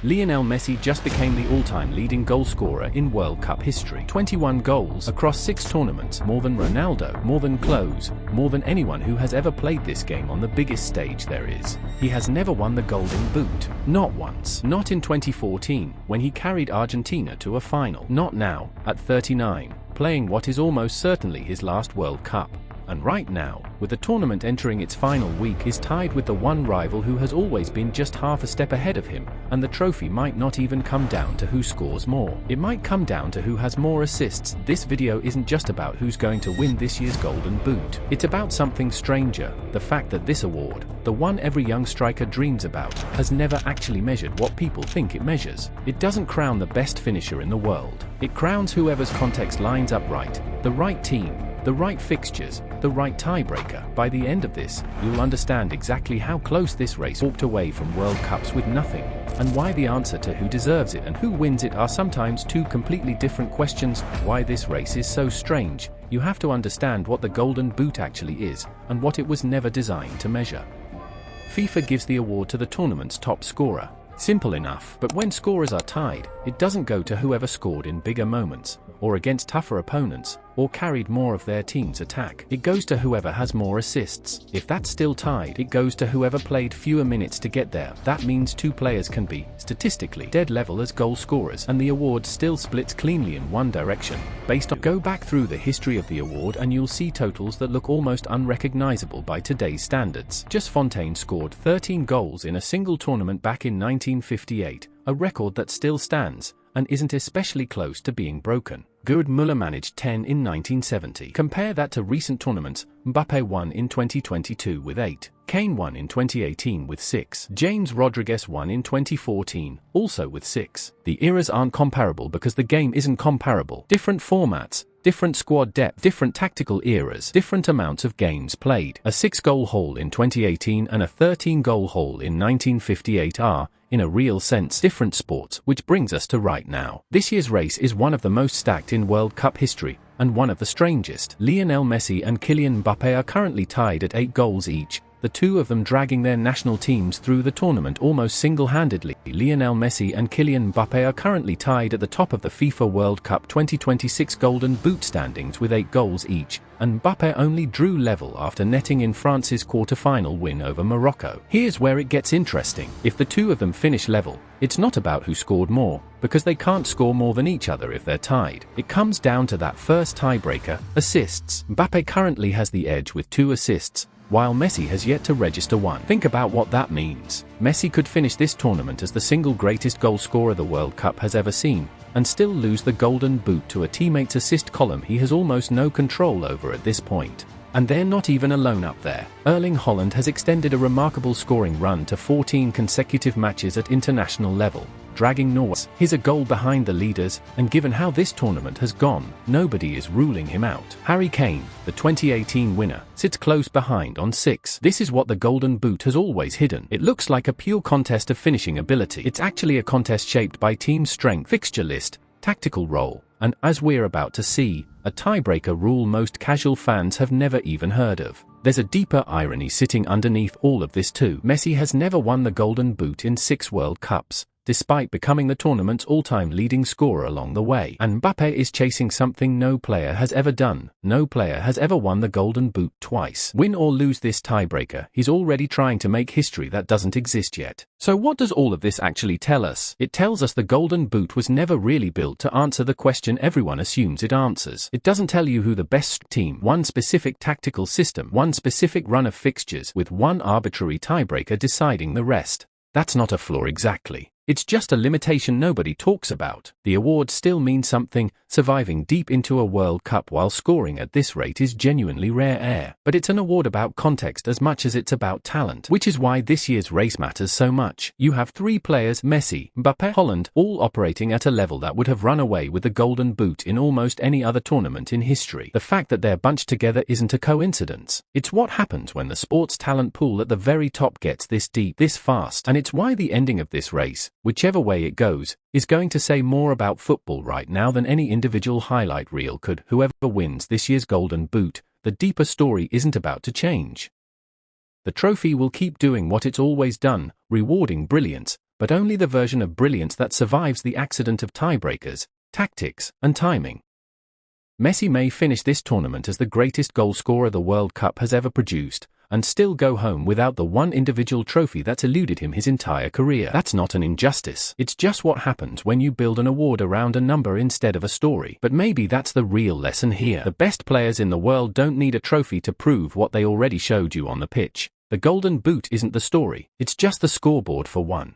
Lionel Messi just became the all-time leading goal scorer in World Cup history. 21 goals across 6 tournaments, more than Ronaldo, more than Klose, more than anyone who has ever played this game on the biggest stage there is. He has never won the Golden Boot. Not once. Not in 2014, when he carried Argentina to a final. Not now, at 39, playing what is almost certainly his last World Cup. And right now, with the tournament entering its final week, is tied with the one rival who has always been just half a step ahead of him, and the trophy might not even come down to who scores more. It might come down to who has more assists. This video isn't just about who's going to win this year's Golden Boot. It's about something stranger, the fact that this award, the one every young striker dreams about, has never actually measured what people think it measures. It doesn't crown the best finisher in the world. It crowns whoever's context lines up right, the right team, the right fixtures, the right tiebreaker. By the end of this, you'll understand exactly how close this race walked away from World Cups with nothing, and why the answer to who deserves it and who wins it are sometimes two completely different questions. Why this race is so strange. You have to understand what the Golden Boot actually is, and what it was never designed to measure. FIFA gives the award to the tournament's top scorer. Simple enough, but when scorers are tied, it doesn't go to whoever scored in bigger moments, or against tougher opponents, or carried more of their team's attack. It goes to whoever has more assists. If that's still tied, it goes to whoever played fewer minutes to get there. That means two players can be, statistically, dead level as goal scorers, and the award still splits cleanly in one direction. Go back through the history of the award and you'll see totals that look almost unrecognizable by today's standards. Just Fontaine scored 13 goals in a single tournament back in 1958, a record that still stands, and isn't especially close to being broken. Gerd Müller managed 10 in 1970. Compare that to recent tournaments. Mbappé won in 2022 with 8. Kane won in 2018 with 6. James Rodriguez won in 2014, also with 6. The eras aren't comparable because the game isn't comparable. Different formats, different squad depth, different tactical eras, different amounts of games played. A 6-goal haul in 2018 and a 13-goal haul in 1958 are, in a real sense, different sports, which brings us to right now. This year's race is one of the most stacked in World Cup history, and one of the strangest. Lionel Messi and Kylian Mbappé are currently tied at 8 goals each, the two of them dragging their national teams through the tournament almost single-handedly. Lionel Messi and Kylian Mbappé are currently tied at the top of the FIFA World Cup 2026 Golden Boot standings with 8 goals each, and Mbappé only drew level after netting in France's quarter-final win over Morocco. Here's where it gets interesting. If the two of them finish level, it's not about who scored more, because they can't score more than each other if they're tied. It comes down to that first tiebreaker, assists. Mbappé currently has the edge with 2 assists, while Messi has yet to register 1. Think about what that means. Messi could finish this tournament as the single greatest goal scorer the World Cup has ever seen, and still lose the Golden Boot to a teammate's assist column he has almost no control over at this point. And they're not even alone up there. Erling Haaland has extended a remarkable scoring run to 14 consecutive matches at international level, dragging Norway. He's a goal behind the leaders, and given how this tournament has gone, nobody is ruling him out. Harry Kane, the 2018 winner, sits close behind on 6. This is what the Golden Boot has always hidden. It looks like a pure contest of finishing ability. It's actually a contest shaped by team strength, fixture list, tactical role, and, as we're about to see, a tiebreaker rule most casual fans have never even heard of. There's a deeper irony sitting underneath all of this too. Messi has never won the Golden Boot in 6 World Cups, despite becoming the tournament's all-time leading scorer along the way. And Mbappé is chasing something no player has ever done. No player has ever won the Golden Boot twice. Win or lose this tiebreaker, he's already trying to make history that doesn't exist yet. So what does all of this actually tell us? It tells us the Golden Boot was never really built to answer the question everyone assumes it answers. It doesn't tell you who the best team, one specific tactical system, one specific run of fixtures, with one arbitrary tiebreaker deciding the rest. That's not a flaw exactly. It's just a limitation nobody talks about. The award still means something. Surviving deep into a World Cup while scoring at this rate is genuinely rare air. But it's an award about context as much as it's about talent, which is why this year's race matters so much. You have 3 players, Messi, Mbappé, Haaland, all operating at a level that would have run away with the Golden Boot in almost any other tournament in history. The fact that they're bunched together isn't a coincidence. It's what happens when the sports talent pool at the very top gets this deep, this fast, and it's why the ending of this race, whichever way it goes, is going to say more about football right now than any individual highlight reel could. Whoever wins this year's Golden Boot, the deeper story isn't about to change. The trophy will keep doing what it's always done, rewarding brilliance, but only the version of brilliance that survives the accident of tiebreakers, tactics, and timing. Messi may finish this tournament as the greatest goalscorer the World Cup has ever produced, and still go home without the one individual trophy that's eluded him his entire career. That's not an injustice. It's just what happens when you build an award around a number instead of a story. But maybe that's the real lesson here. The best players in the world don't need a trophy to prove what they already showed you on the pitch. The Golden Boot isn't the story, it's just the scoreboard for one.